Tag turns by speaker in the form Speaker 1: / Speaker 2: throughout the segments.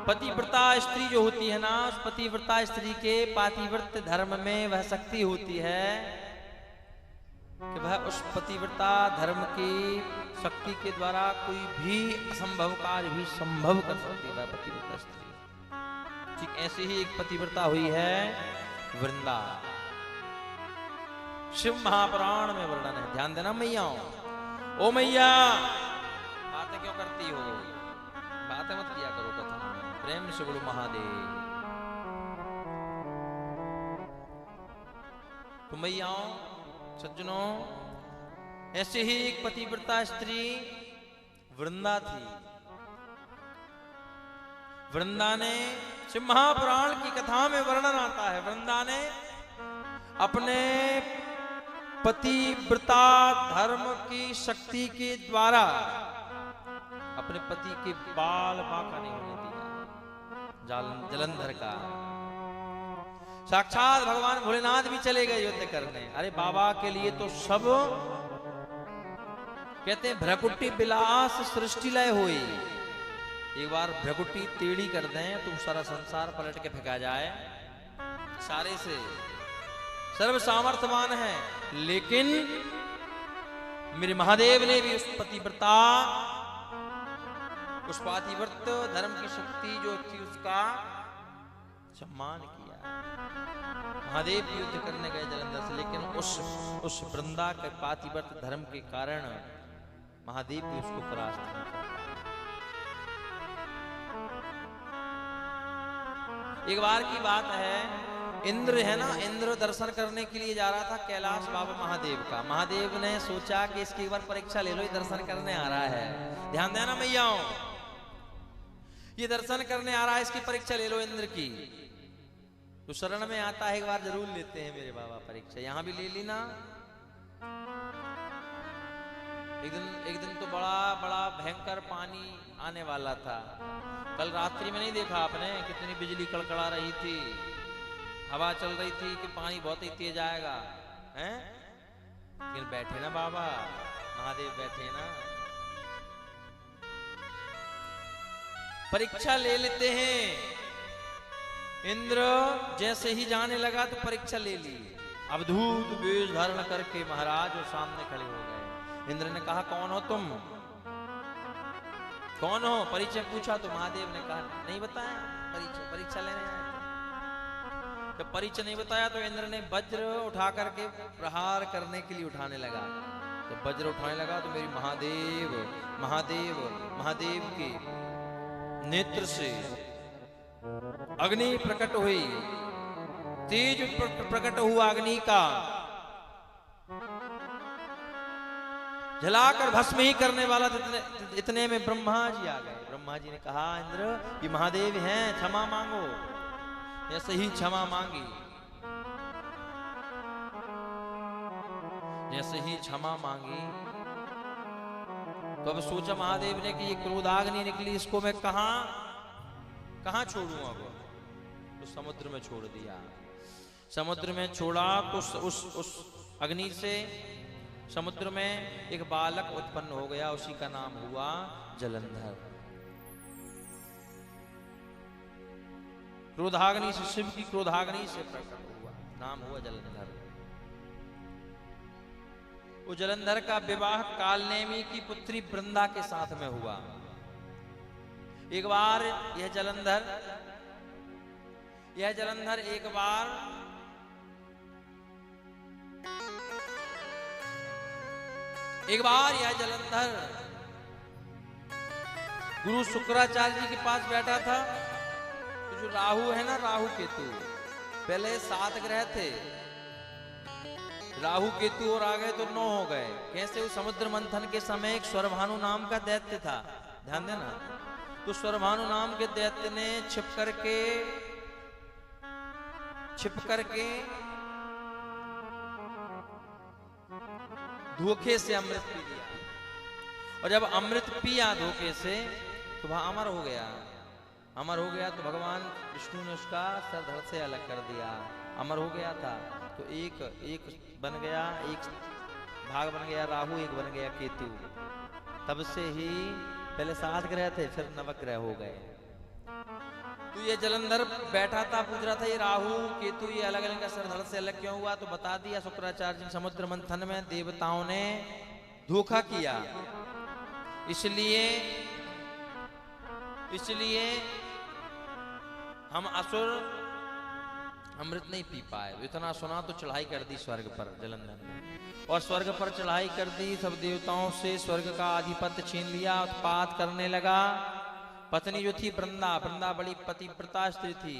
Speaker 1: पतिव्रता स्त्री जो होती है ना, उस पतिव्रता स्त्री के पातिव्रत धर्म में वह शक्ति होती है कि वह उस पतिव्रता धर्म की शक्ति के द्वारा कोई भी असंभव कार्य भी संभव कर सकती है, वह पतिव्रता स्त्री। ठीक ऐसी ही एक पतिव्रता हुई है वृंदा। शिव महापुराण में वर्णन है, ध्यान देना मैया। ओ मैया, बातें क्यों करती हो, बातें मत किया करो कथा में, प्रेम से बोलो महादेव। तो मैयाओं सज्जनों, ऐसे ही एक पतिव्रता स्त्री वृंदा थी। वृंदा ने, शिव महापुराण की कथा में वर्णन आता है, वृंदा ने अपने पतिव्रता धर्म की शक्ति के द्वारा अपने पति के बाल बांका नहीं होने दिया। जलंधर का साक्षात भगवान भोलेनाथ भी चले गए युद्ध करने। अरे बाबा के लिए तो सब कहते हैं भ्रकुटी विलास सृष्टि लय हुई। एक बार भ्रकुटी टेढ़ी कर दें तो सारा संसार पलट के फेंका जाए। सारे से सर्व सामर्थ्यवान है, लेकिन मेरे महादेव ने भी उस पतिव्रता, उस पातिव्रत धर्म की शक्ति जो थी उसका सम्मान किया। महादेव भी युद्ध करने गए जलंधर से, लेकिन उस वृंदा के पातिव्रत धर्म के कारण महादेव भी उसको परास्त नहीं कर पाए। एक बार की बात है, इंद्र है ना, इंद्र दर्शन करने के लिए जा रहा था कैलाश बाबा महादेव का। महादेव ने सोचा कि इसकी एक बार परीक्षा ले लो, ये दर्शन करने आ रहा है। ध्यान देना मैयाओं, ये दर्शन करने आ रहा है, इसकी परीक्षा ले लो इंद्र की। तो शरण में आता है, एक बार जरूर लेते हैं मेरे बाबा परीक्षा, यहां भी ले ली ना। एक दिन तो बड़ा बड़ा भयंकर पानी आने वाला था। कल रात्रि में नहीं देखा आपने कितनी बिजली कड़कड़ा रही थी, हवा चल रही थी कि पानी बहुत ही तेज आएगा, हैं? लेकिन बैठे ना बाबा महादेव, बैठे ना, परीक्षा ले लेते हैं। इंद्र जैसे ही जाने लगा तो परीक्षा ले ली। अवधूत वेश धारण करके महाराज और सामने खड़े हो गए। इंद्र ने कहा कौन हो तुम, कौन हो, परिचय पूछा तो महादेव ने कहा नहीं बताया, परीक्षा लेने आए थे। जब परिचय नहीं बताया तो इंद्र ने वज्र उठा करके प्रहार करने के लिए उठाने लगा। जब वज्र उठाने लगा तो मेरी महादेव महादेव महादेव के नेत्र से अग्नि प्रकट हुई, तेज प्रकट हुआ अग्नि का, जलाकर भस्म ही करने वाला। इतने में ब्रह्मा जी आ गए। ब्रह्मा जी ने कहा इंद्र ये महादेव हैं, क्षमा मांगो। ऐसे ही क्षमा मांगी, जैसे ही क्षमा मांगी तो अब सोचा महादेव ने कि ये क्रोधाग्नि निकली, इसको मैं कहां छोड़ूं। अब तो समुद्र में छोड़ दिया। समुद्र में छोड़ा तो उस अग्नि से समुद्र में एक बालक उत्पन्न हो गया, उसी का नाम हुआ जलंधर। क्रोधाग्नि से, शिव की क्रोधाग्नि से प्रकट हुआ, नाम हुआ जलंधर। वो जलंधर का विवाह कालनेमी की पुत्री वृंदा के साथ में हुआ। एक बार यह जलंधर एक बार यह जलंधर गुरु शुक्राचार्य जी के पास बैठा था। तो जो राहु है ना, राहु केतु, पहले 7 ग्रह थे, राहु केतु और आ गए तो 9 हो गए। कैसे? वो समुद्र मंथन के समय एक स्वरभानु नाम का दैत्य था, ध्यान देना। तो स्वरभानु नाम के दैत्य ने छिप करके धोखे से अमृत पी लिया, और जब अमृत पिया धोखे से तो वह अमर हो गया। तो भगवान विष्णु ने उसका सर धड़ से अलग कर दिया। अमर हो गया था तो एक बन गया, एक भाग बन गया राहु, एक बन गया केतु। तब से ही पहले 7 ग्रह थे, फिर 9 ग्रह हो गए। तो ये जलंधर बैठा था, पूछ रहा था ये राहु केतु ये अलग अलग का सर धड़ से अलग क्यों हुआ? तो बता दिया शुक्राचार्य जी, समुद्र मंथन में देवताओं ने धोखा किया, इसलिए हम असुर अमृत नहीं पी पाए। इतना सुना तो चढ़ाई कर दी स्वर्ग पर जलंधर ने, और स्वर्ग पर चढ़ाई कर दी, सब देवताओं से स्वर्ग का आधिपत्य छीन लिया, उत्पात करने लगा। पत्नी जो थी वृंदा बड़ी पतिव्रता स्त्री थी।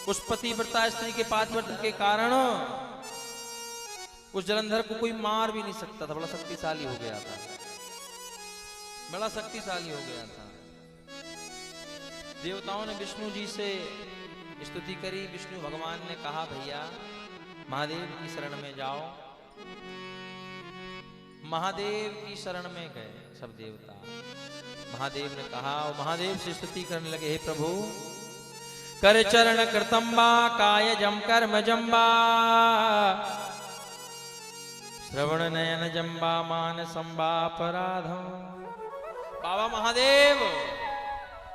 Speaker 1: उस पतिव्रता स्त्री के पातिव्रत्य के कारण उस जलंधर को कोई मार भी नहीं सकता था, बड़ा शक्तिशाली हो गया था, बड़ा शक्तिशाली हो गया था। देवताओं ने विष्णु जी से स्तुति करी। विष्णु भगवान ने कहा भैया महादेव की शरण में जाओ। महादेव की शरण में गए सब देवता। महादेव ने कहा, और महादेव से स्तुति करने लगे, हे प्रभु कर चरण कृतंबा काय जम कर्म जम्बा श्रवण नयन जम्बा मान संबा अपराधम। बाबा महादेव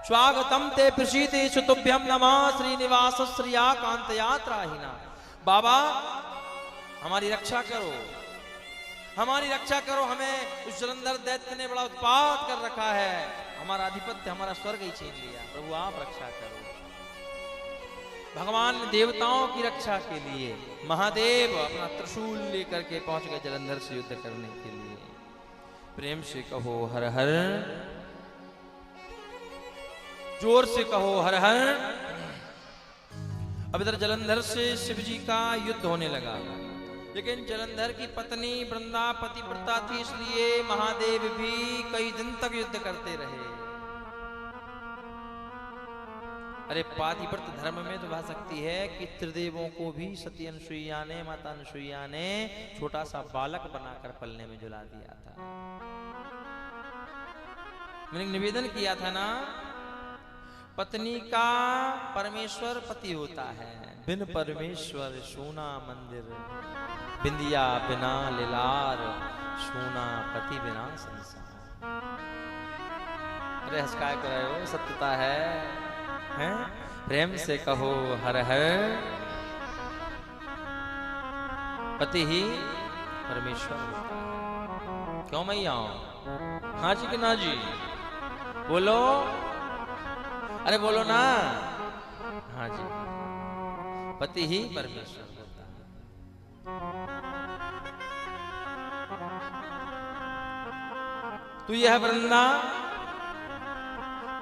Speaker 1: स्वागतम ते प्रसीदेषु तुभ्यं नमः श्रीनिवास श्रिया कांत यात्राहीना। बाबा हमारी रक्षा करो, हमारी रक्षा करो, हमें उस जलंधर दैत्य ने बड़ा उत्पात कर रखा है, हमारा आधिपत्य हमारा स्वर्ग ही छीन लिया, प्रभु आप रक्षा करो। भगवान देवताओं की रक्षा के लिए महादेव अपना त्रिशूल लेकर के पहुंच गए जलंधर से युद्ध करने के लिए। प्रेम से कहो हर हर, जोर से कहो हर हर। अब इधर जलंधर से शिव जी का युद्ध होने लगा, लेकिन जलंधर की पत्नी वृंदा पतिव्रता थी, इसलिए महादेव भी कई दिन तक युद्ध करते रहे। अरे पातिव्रत धर्म में तो बात सकती है कि त्रिदेवों को भी सती अनुसुईया ने, माता अनुसुईया ने छोटा सा बालक बनाकर पलने में झुला दिया था। मैंने निवेदन किया था ना, पत्नी का परमेश्वर पति होता है, बिन परमेश्वर सोना मंदिर, बिंदिया बिना लिलार, सोना पति बिना संसार। अरे हंसकाय कर रहे हो, सत्यता है, हैं? प्रेम से कहो हर हर। पति ही परमेश्वर होता है। क्यों मैं आऊं? हाँ जी कि ना जी? बोलो, अरे बोलो ना। हाँ जी, पति ही परमेश्वर होता है। तो यह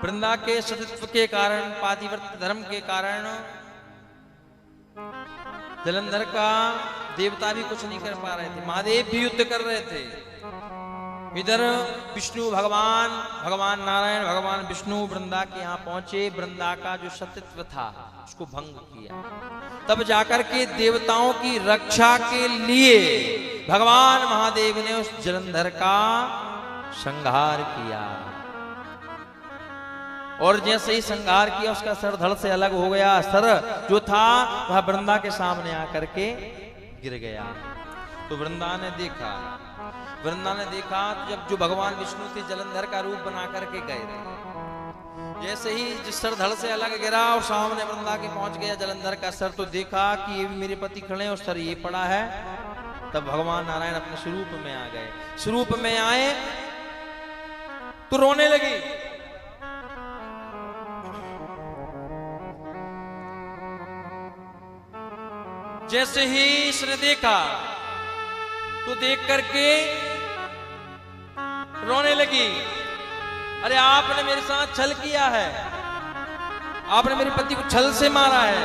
Speaker 1: वृंदा के सतीत्व के कारण, पातिव्रत धर्म के कारण जलंधर का देवता भी कुछ नहीं कर पा रहे थे, महादेव भी युद्ध कर रहे थे। इधर विष्णु भगवान नारायण, भगवान विष्णु वृंदा के यहाँ पहुंचे, वृंदा का जो सतीत्व था उसको भंग किया। तब जाकर के देवताओं की रक्षा के लिए भगवान महादेव ने उस जलंधर का संहार किया, और जैसे ही संहार किया उसका सर धड़ से अलग हो गया। सर जो था वह वृंदा के सामने आकर के गिर गया। तो वृंदा ने देखा तो जब जो भगवान विष्णु थे जलंधर का रूप बना करके गए थे, जैसे ही जिस सर धड़ से अलग गिरा और सामने वृंदा के पहुंच गया जलंधर का सर, तो देखा कि ये भी मेरे पति खड़े हैं और सर ये पड़ा है। तब भगवान नारायण अपने स्वरूप में आ गए। स्वरूप में आए तो रोने लगी। जैसे ही इसने देखा तो देख करके रोने लगी। अरे आपने मेरे साथ छल किया है, आपने मेरे पति को छल से मारा है।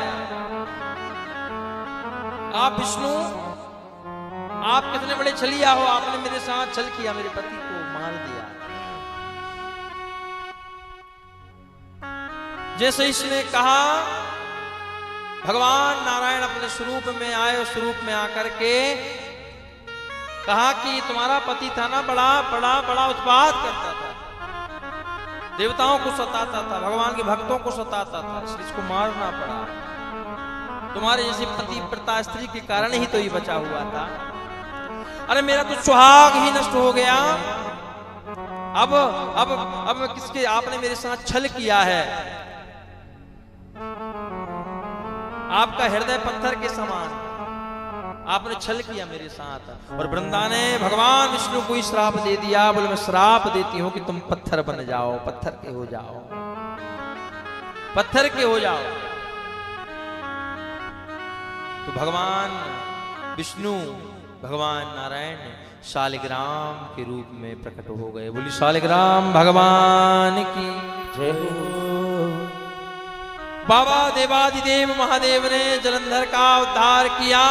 Speaker 1: आप विष्णु, आप कितने बड़े छलिया हो, आपने मेरे साथ छल किया, मेरे पति को मार दिया। जैसे इसने कहा, भगवान नारायण अपने स्वरूप में आए और स्वरूप में आकर के कहा कि तुम्हारा पति था ना, बड़ा उत्पात करता था, देवताओं को सताता था, भगवान के भक्तों को सताता था, इसलिए इसको मारना पड़ा। तुम्हारे जैसी पतिव्रता स्त्री के कारण ही तो ये बचा हुआ था। अरे मेरा तो सुहाग ही नष्ट हो गया, अब किसके आपने मेरे साथ छल किया है। आपका हृदय पत्थर के समान, आपने छल किया मेरे साथ। और वृंदा ने भगवान विष्णु को ही श्राप दे दिया, बोले मैं श्राप देती हूं कि तुम पत्थर बन जाओ, पत्थर के हो जाओ, पत्थर के हो जाओ। तो भगवान विष्णु भगवान नारायण शालिग्राम के रूप में प्रकट हो गए। बोली शालिग्राम भगवान की जय हो। बाबा देवादिदेव महादेव ने जलंधर का उद्धार किया।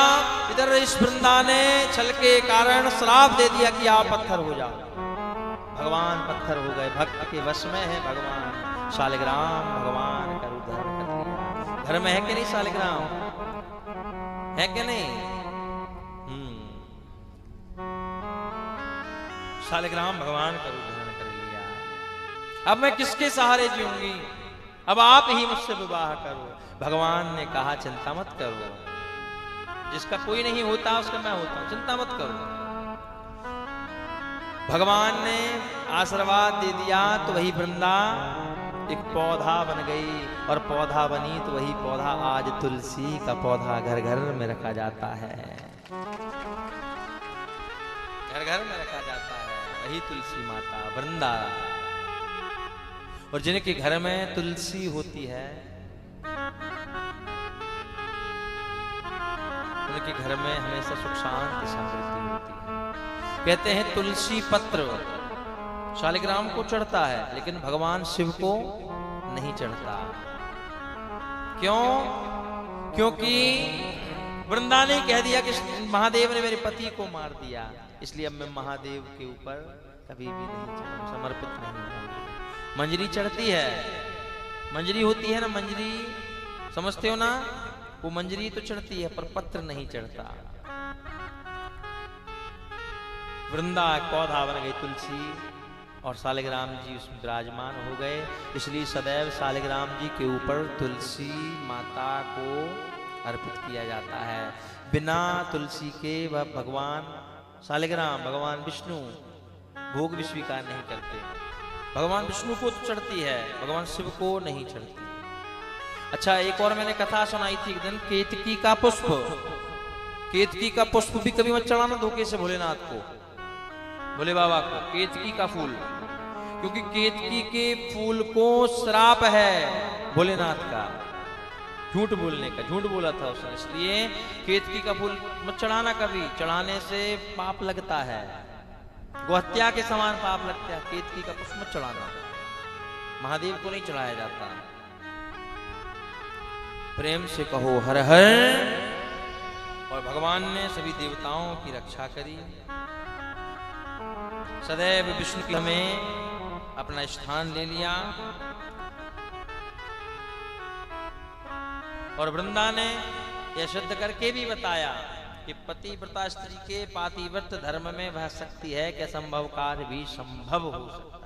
Speaker 1: इधर इस वृंदा ने छल के कारण श्राप दे दिया कि आप पत्थर हो जाओ। भगवान पत्थर हो गए, भक्त के वश में है भगवान। शालिग्राम भगवान का रूप धारण कर लिया। घर में है कि नहीं शालिग्राम, है कि नहीं? शालिग्राम भगवान का रूप धारण कर लिया। अब मैं किसके सहारे जीऊंगी, अब आप ही मुझसे विवाह करो। भगवान ने कहा चिंता मत करो, जिसका कोई नहीं होता उसका मैं होता हूं, चिंता मत करो। भगवान ने आशीर्वाद दे दिया तो वही वृंदा एक पौधा बन गई, और पौधा बनी तो वही पौधा आज तुलसी का पौधा घर घर में रखा जाता है, घर घर में रखा जाता है। वही तुलसी माता वृंदा। और जिनके घर में तुलसी होती है उनके घर में हमेशा सुख शांति समृद्धि होती है। कहते हैं तुलसी पत्र शालिग्राम को चढ़ता है, लेकिन भगवान शिव को नहीं चढ़ता। क्यों? क्योंकि वृंदा ने कह दिया कि महादेव ने मेरे पति को मार दिया, इसलिए अब मैं महादेव के ऊपर कभी भी नहीं चढ़ूंगा, समर्पित नहीं होगा। मंजरी चढ़ती है, मंजरी होती है ना, मंजरी समझते हो ना, वो मंजरी तो चढ़ती है पर पत्र नहीं चढ़ता। वृंदा पौधा बन गई तुलसी, और शालिग्राम जी उसमें विराजमान हो गए। इसलिए सदैव शालिग्राम जी के ऊपर तुलसी माता को अर्पित किया जाता है। बिना तुलसी के वह भगवान शालिग्राम भगवान विष्णु भोग भी स्वीकार नहीं करते। भगवान विष्णु को तो चढ़ती है, भगवान शिव को नहीं चढ़ती। अच्छा, एक और मैंने कथा सुनाई थी एक दिन, केतकी का पुष्प। केतकी का पुष्प भी कभी मत चढ़ाना धोखे से भोलेनाथ को, भोले बाबा को, केतकी का फूल, क्योंकि केतकी के फूल को श्राप है भोलेनाथ का, झूठ बोलने का, झूठ बोला था उसने, इसलिए केतकी का फूल मत चढ़ाना कभी। चढ़ाने से पाप लगता है, गोहत्या के समान पाप लगता है। केतकी का पुष्प मत चढ़ाना, महादेव को नहीं चढ़ाया जाता। प्रेम से कहो हर हर। और भगवान ने सभी देवताओं की रक्षा करी। सदैव विष्णु में अपना स्थान ले लिया। और वृंदा ने यह सिद्ध करके भी बताया कि पतिव्रता स्त्री के पातिव्रत धर्म में वह शक्ति है कि असंभव कार्य भी संभव हो सकता है।